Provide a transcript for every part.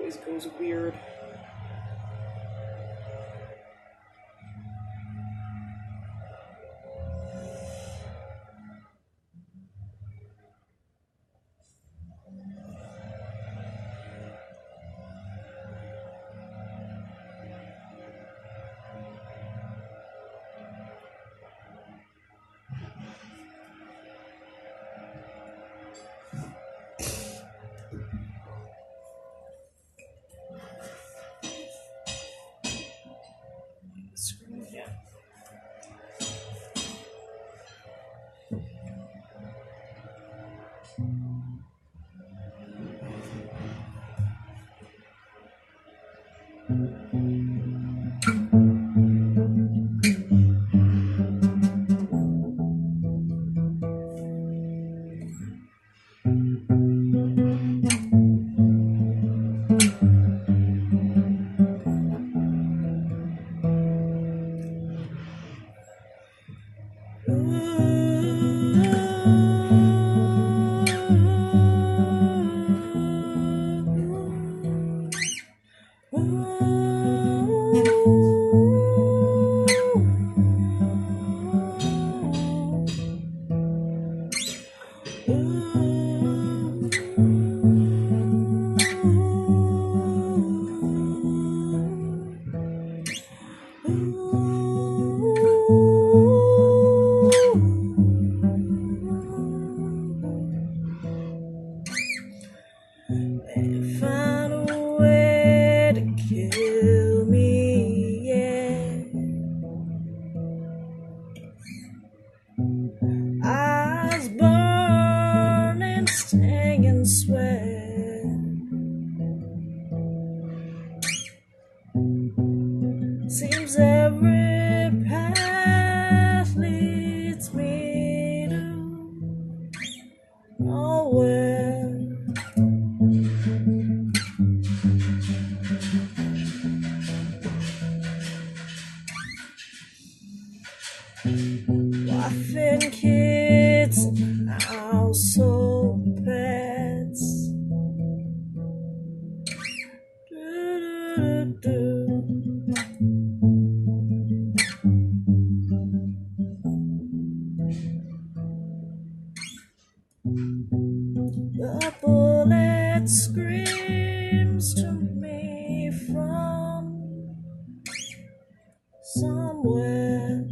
always goes weird. Yeah. Find a way to kill me, yeah. Eyes burning, stinging sweat. Seems every path leads me to nowhere. Wife and kids and household pets. The bullet screams to me from somewhere.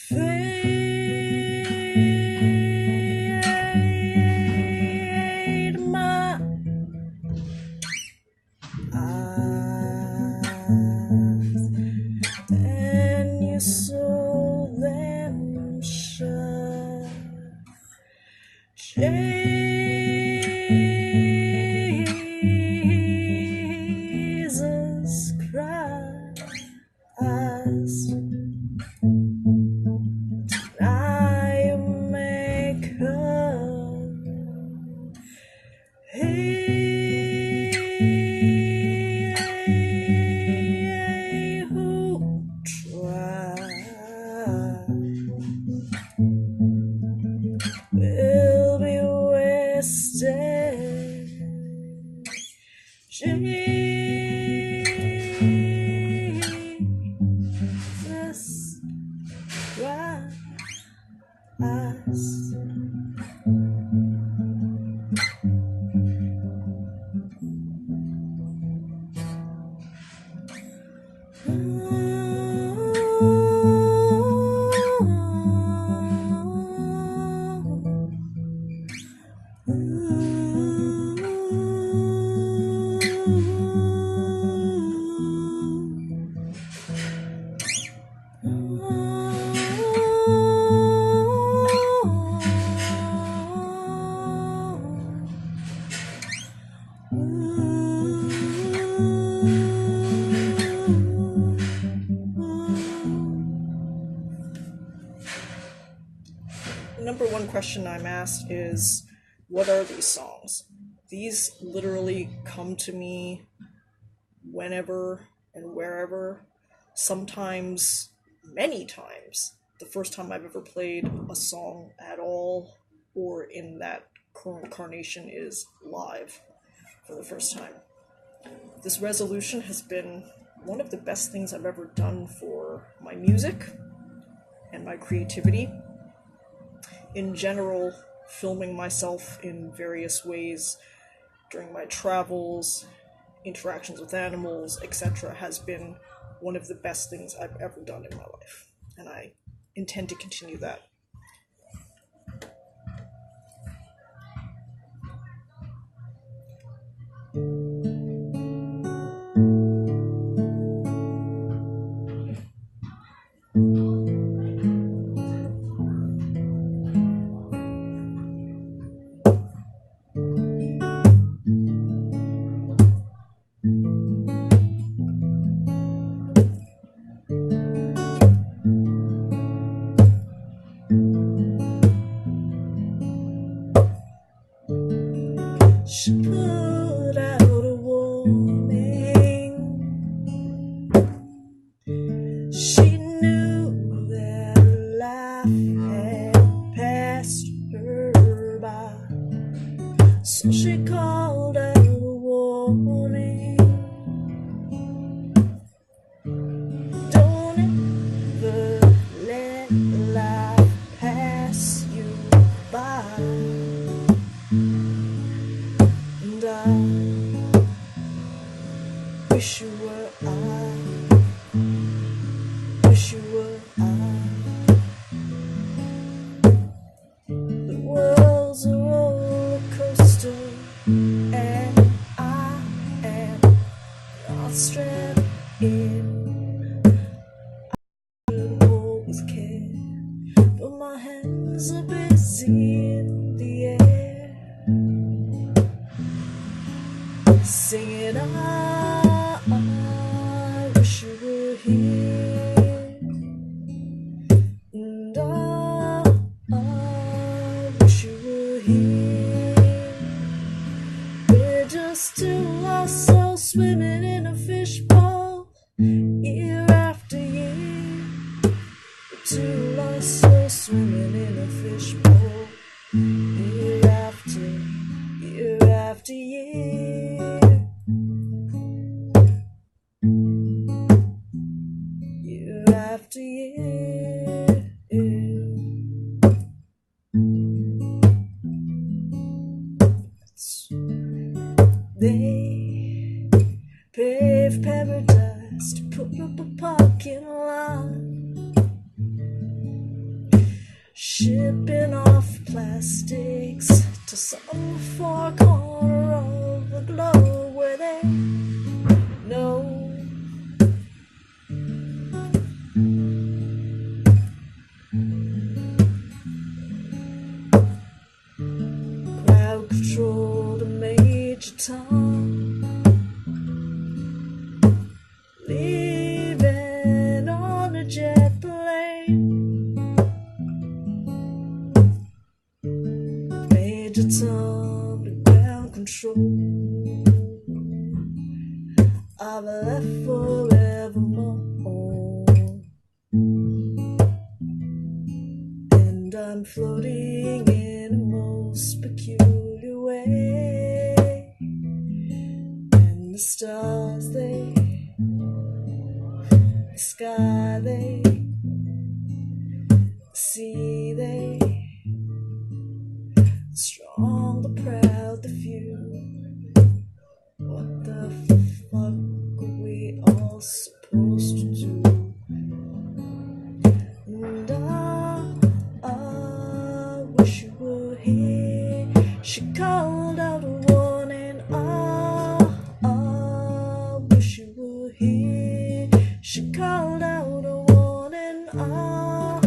Fade my eyes, and you sew them shut. Jesus Christ, I make her. He who tries will be wasted. Jesus Christ. Number one question I'm asked is, what are these songs? These literally come to me whenever and wherever, sometimes many times the first time I've ever played a song at all, or in that current incarnation, is live for the first time. This resolution has been one of the best things I've ever done for my music and my creativity. In general, filming myself in various ways during my travels, interactions with animals, etc., has been one of the best things I've ever done in my life, and I intend to continue that. She put out a warning. She knew that life had passed her by, so she called out a warning. Don't ever let life pass you by. And I wish you were, I wish you were, the world's a roller coaster, and I am not strapped in. I should always care, but my hands are busy in the air. Singing, I wish you were here, and I wish you were here. We're just two lost souls swimming in a fishbowl, year after year. We're two lost souls swimming in a fishbowl, year after year after year. Year after year. They paved paradise to put up a parking lot, shipping off plastics to some far corner of the globe where they know crowd control to Major Tom, leaving on a jet plane. Major Tom to ground control. I've left forevermore, and I'm floating in a most peculiar way. And the stars, the sky, the sea, strong, the proud, the few. What the fuck are we all supposed to do? And I wish you were here. She called out a warning. I wish you were here. She called out a warning. I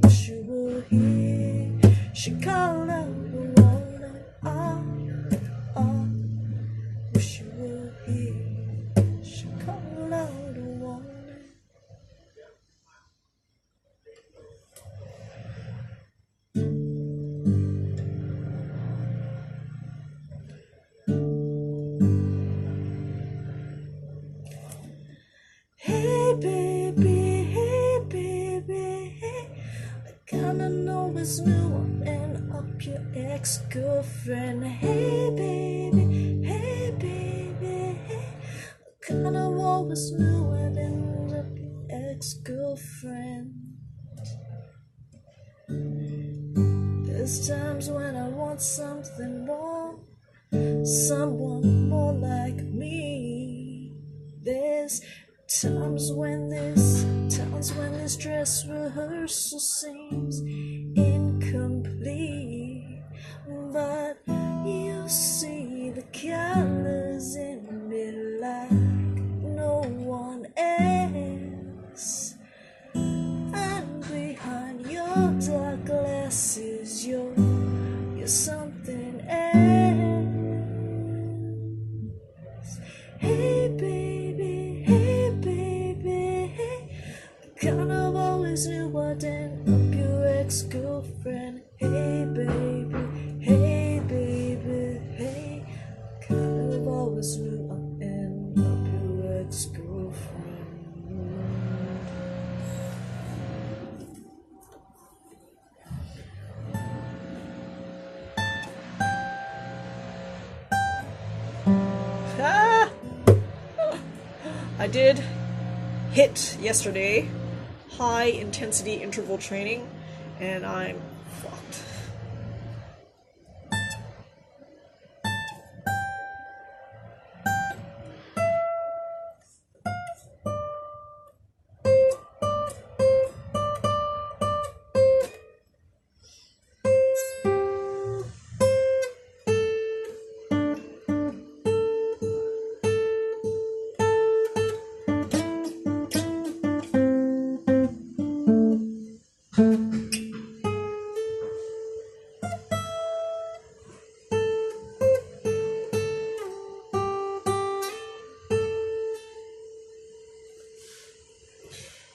wish you were here. She called out a warning. I wish you were here. She someone more like me. There's times when this dress rehearsal seems incomplete, but you see the colors in me like no one else. And behind your dark glasses, you're something else. Hey baby, hey, kind of always knew I'd end up your ex-girlfriend. Hey baby, hey, kind of always knew I'd end up your ex-girlfriend. I did hit yesterday high intensity interval training, and I'm fucked.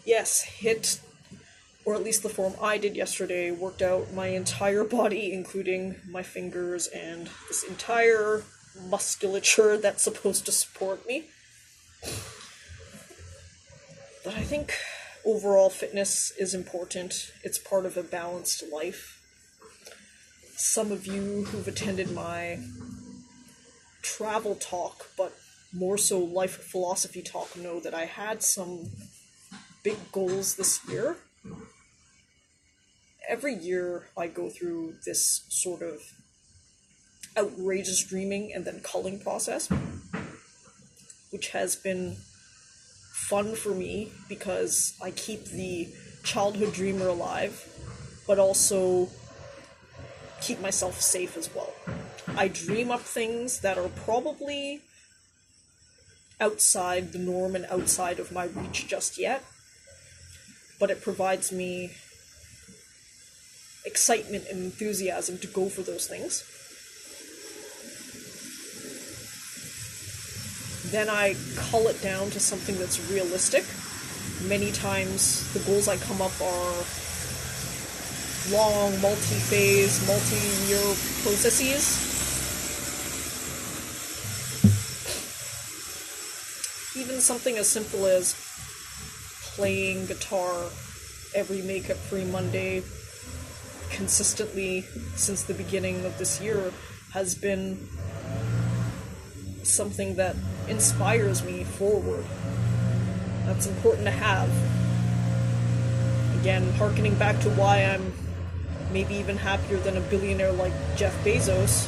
Yes, hit, or at least the form I did yesterday, worked out my entire body, including my fingers and this entire musculature that's supposed to support me. But I think overall fitness is important. It's part of a balanced life. Some of you who've attended my travel talk, but more so life philosophy talk, know that I had some big goals this year. Every year I go through this sort of outrageous dreaming and then culling process, which has been fun for me because I keep the childhood dreamer alive, but also keep myself safe as well. I dream up things that are probably outside the norm and outside of my reach just yet, but it provides me excitement and enthusiasm to go for those things. Then I cull it down to something that's realistic. Many times the goals I come up are long, multi-phase, multi-year processes. Even something as simple as playing guitar every makeup-free Monday consistently since the beginning of this year has been something that inspires me forward. That's important to have. Again, hearkening back to why I'm maybe even happier than a billionaire like Jeff Bezos,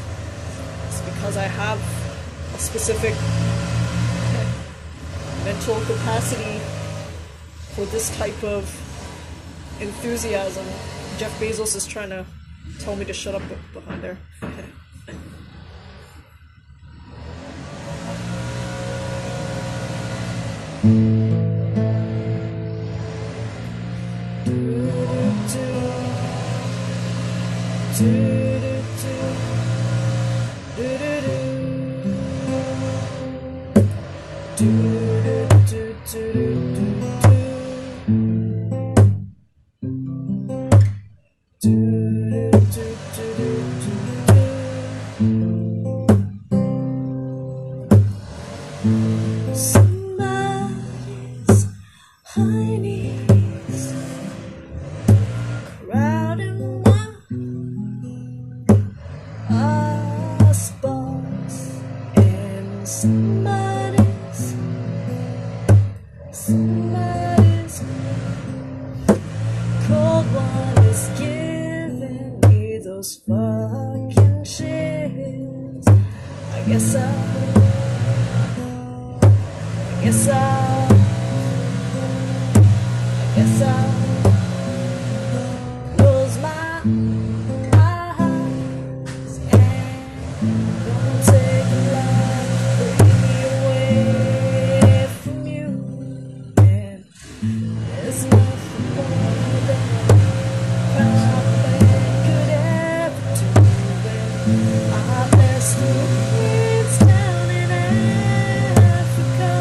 it's because I have a specific mental capacity for this type of enthusiasm. Jeff Bezos is trying to tell me to shut up behind there. Somebody's honey's crowding one sparks, and somebody's cold one is giving me those fucking chills. I guess close my eyes and don't take a life to bring me away from you. And there's nothing more than a man could ever do. When I bless the kids down in Africa.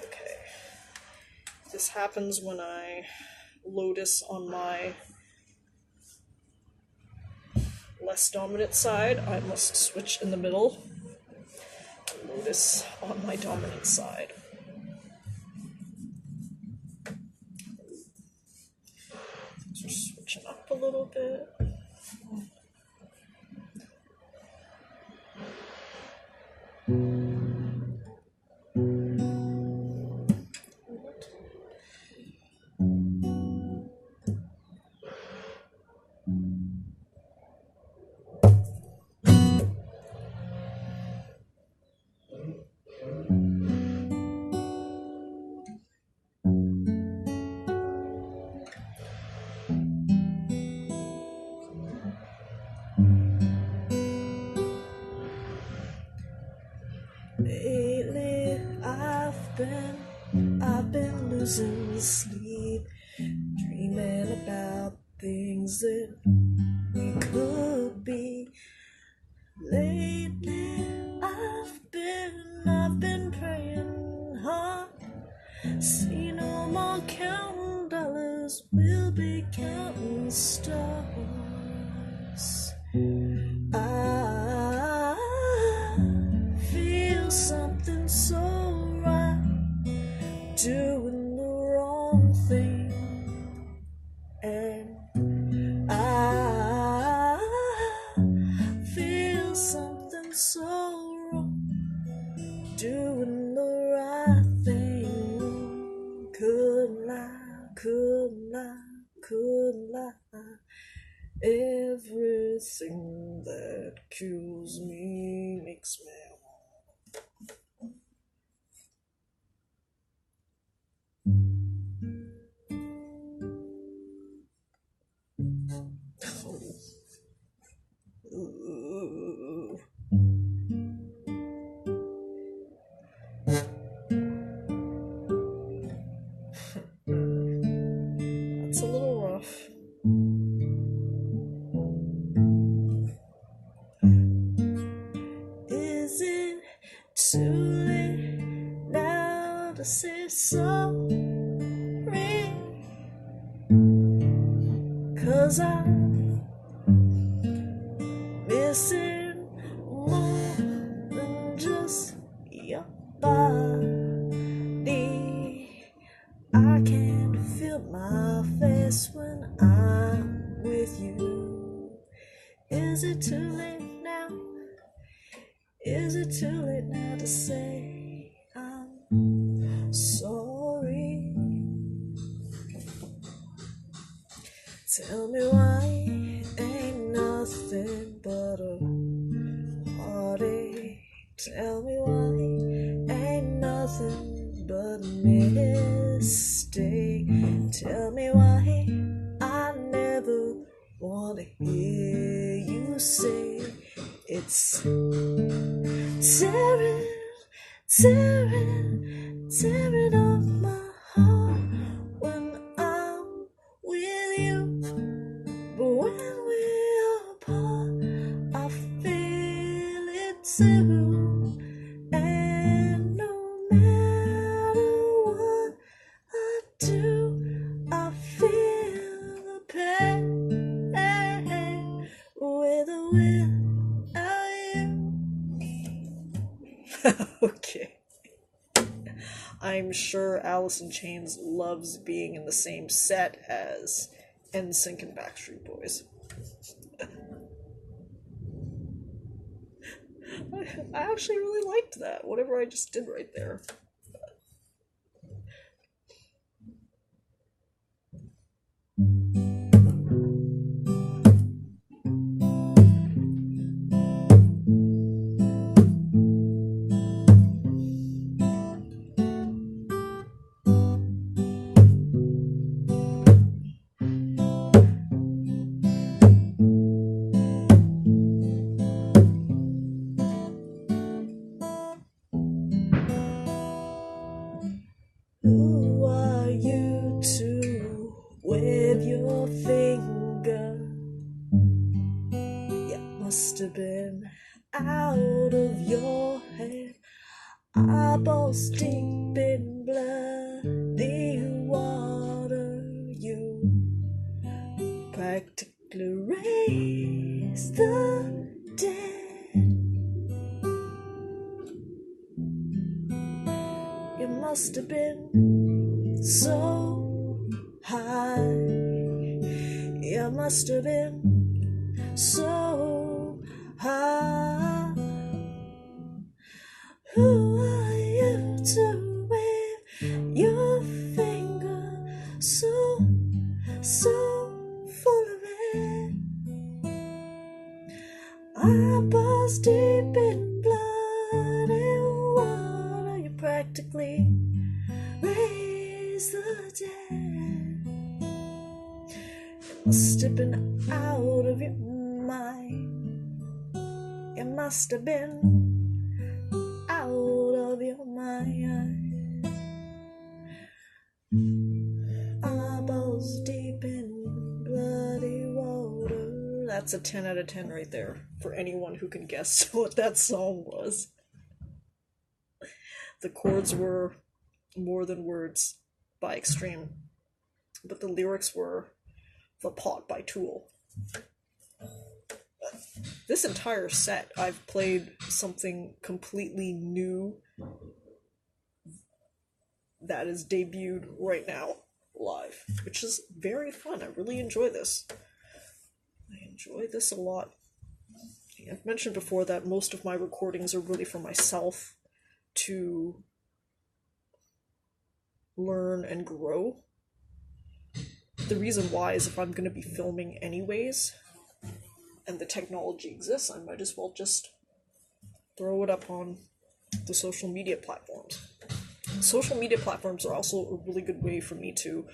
Okay. This happens when I lotus on my less dominant side. I must switch in the middle and lotus on my dominant side. Things are switching up a little bit. Lately, I've been losing sleep, dreaming about things that we could be. Lately, I've been praying hard. See no more counting dollars, we'll be counting stars. I feel something so right, doing the wrong thing, and I feel something so wrong, doing the right thing. Couldn't lie, couldn't lie, couldn't lie. Everything that kills me makes me ooh. That's a little rough. Is it too late now to say sorry? 'Cause I'm missing more than just your body. I can't feel my face when I'm with you. Is it too late now? Is it too late now to say I'm sorry? Tell me why ain't nothing but a heartache. Tell me why ain't nothing but a mistake. Tell me why I never wanna hear you say it's tearing, tearing, tearing up my heart when I'm with you. But when we're apart, I feel it too. And no matter what I do, I feel the pain with or without you. Okay. I'm sure Alice in Chains loves being in the same set as NSYNC and Backstreet Boys. I actually really liked that, whatever I just did right there. Who are you to wave your finger? You must have been out of your head. Eyeballs deep in bloody water. You practically raise the dead. You must have been so high. You must have been so high. Who are you to wave your finger so full of it? Eyeballs deep in blood and water. You practically raise the dead. You must have been out of your mind. You must have been out of your mind. Eyeballs deep in bloody water. That's a 10 out of 10 right there for anyone who can guess what that song was. The chords were More Than Words by Extreme, but the lyrics were The Pot by Tool. This entire set, I've played something completely new that is debuted right now live, which is very fun. I really enjoy this. I enjoy this a lot. I've mentioned before that most of my recordings are really for myself to learn and grow. The reason why is if I'm going to be filming anyways, and the technology exists, I might as well just throw it up on the social media platforms. Social media platforms are also a really good way for me to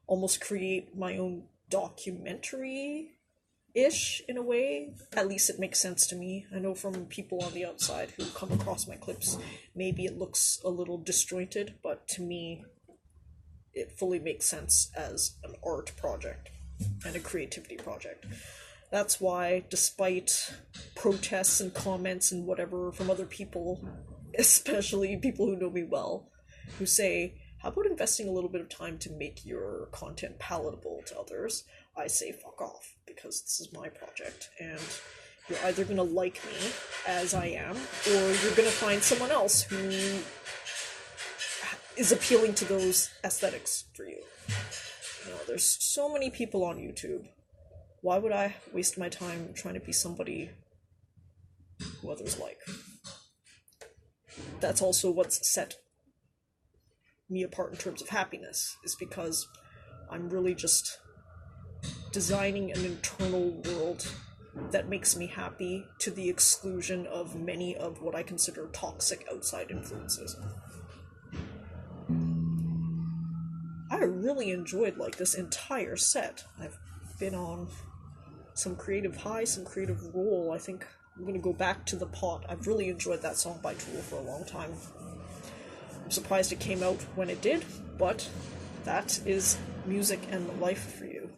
almost create my own documentary-ish, in a way. At least it makes sense to me. I know from people on the outside who come across my clips, maybe it looks a little disjointed, but to me, it fully makes sense as an art project and a creativity project. That's why, despite protests and comments and whatever from other people, especially people who know me well, who say, how about investing a little bit of time to make your content palatable to others? I say fuck off, because this is my project, and you're either going to like me as I am, or you're going to find someone else who is appealing to those aesthetics for you. You know, there's so many people on YouTube. Why would I waste my time trying to be somebody who others like? That's also what's set me apart in terms of happiness, is because I'm really just designing an internal world that makes me happy to the exclusion of many of what I consider toxic outside influences. I really enjoyed this entire set. I've been on some creative high, some creative roll. I think I'm gonna go back to The Pot. I've really enjoyed that song by Tool for a long time. I'm surprised it came out when it did, but that is music and life for you.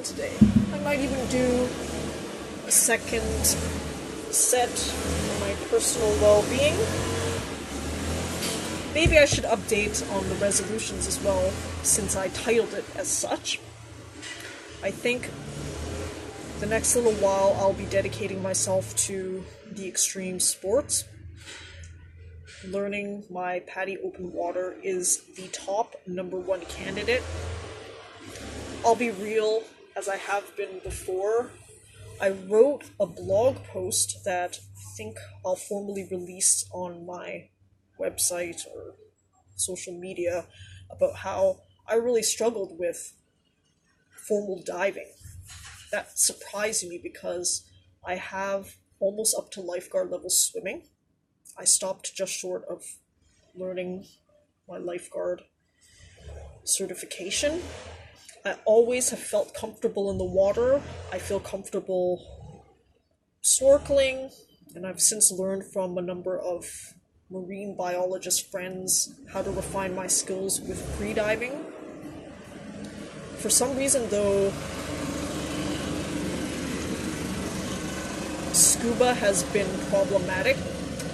Today. I might even do a second set for my personal well-being. Maybe I should update on the resolutions as well, since I titled it as such. I think The next little while, I'll be dedicating myself to the extreme sports. Learning my PADI open water is the top #1 candidate. I'll be real, as I have been before. I wrote a blog post that I think I'll formally release on my website or social media about how I really struggled with formal diving. That surprised me because I have almost up to lifeguard level swimming. I stopped just short of learning my lifeguard certification. I always have felt comfortable in the water. I feel comfortable snorkeling, and I've since learned from a number of marine biologist friends how to refine my skills with freediving. For some reason, though, scuba has been problematic.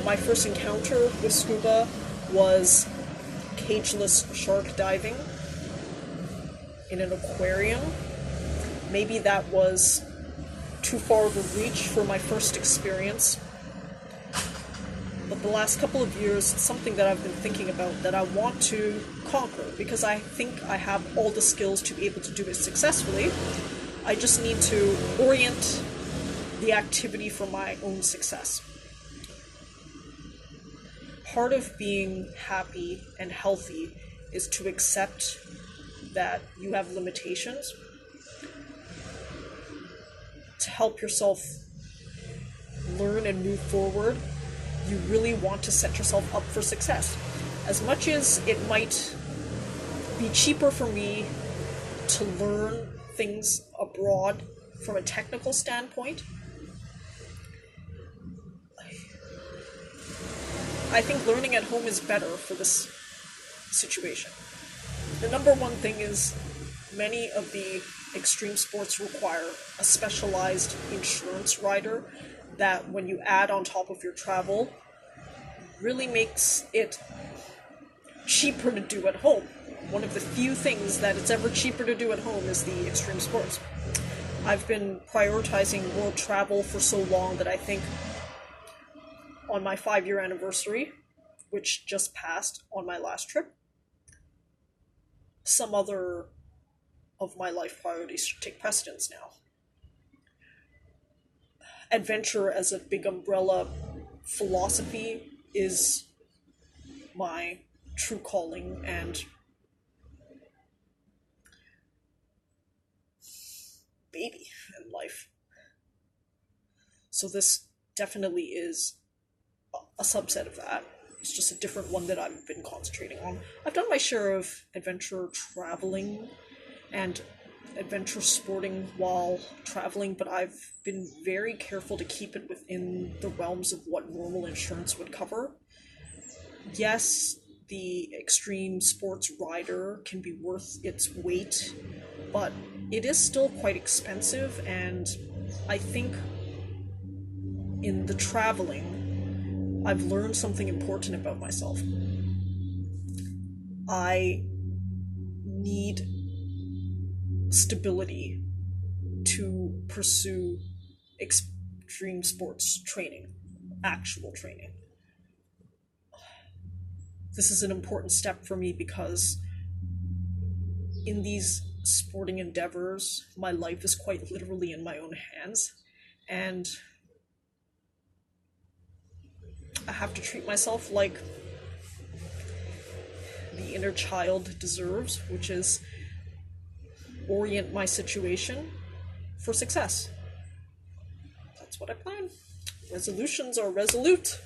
My first encounter with scuba was cageless shark diving in an aquarium. Maybe that was too far of a reach for my first experience. But the last couple of years, it's something that I've been thinking about that I want to conquer because I think I have all the skills to be able to do it successfully. I just need to orient the activity for my own success. Part of being happy and healthy is to accept that you have limitations. To help yourself learn and move forward, you really want to set yourself up for success. As much as it might be cheaper for me to learn things abroad from a technical standpoint, I think learning at home is better for this situation. The #1 thing is many of the extreme sports require a specialized insurance rider that, when you add on top of your travel, really makes it cheaper to do at home. One of the few things that it's ever cheaper to do at home is the extreme sports. I've been prioritizing world travel for so long that I think on my 5-year anniversary, which just passed on my last trip, some other of my life priorities should take precedence now. Adventure as a big umbrella philosophy is my true calling and baby in life. So this definitely is a subset of that. It's just a different one that I've been concentrating on. I've done my share of adventure traveling and adventure sporting while traveling, but I've been very careful to keep it within the realms of what normal insurance would cover. Yes, the extreme sports rider can be worth its weight, but it is still quite expensive, and I think in the traveling, I've learned something important about myself. I need stability to pursue extreme sports training, actual training. This is an important step for me because in these sporting endeavors, my life is quite literally in my own hands, and I have to treat myself like the inner child deserves, which is orient my situation for success. That's what I plan. Resolutions are resolute.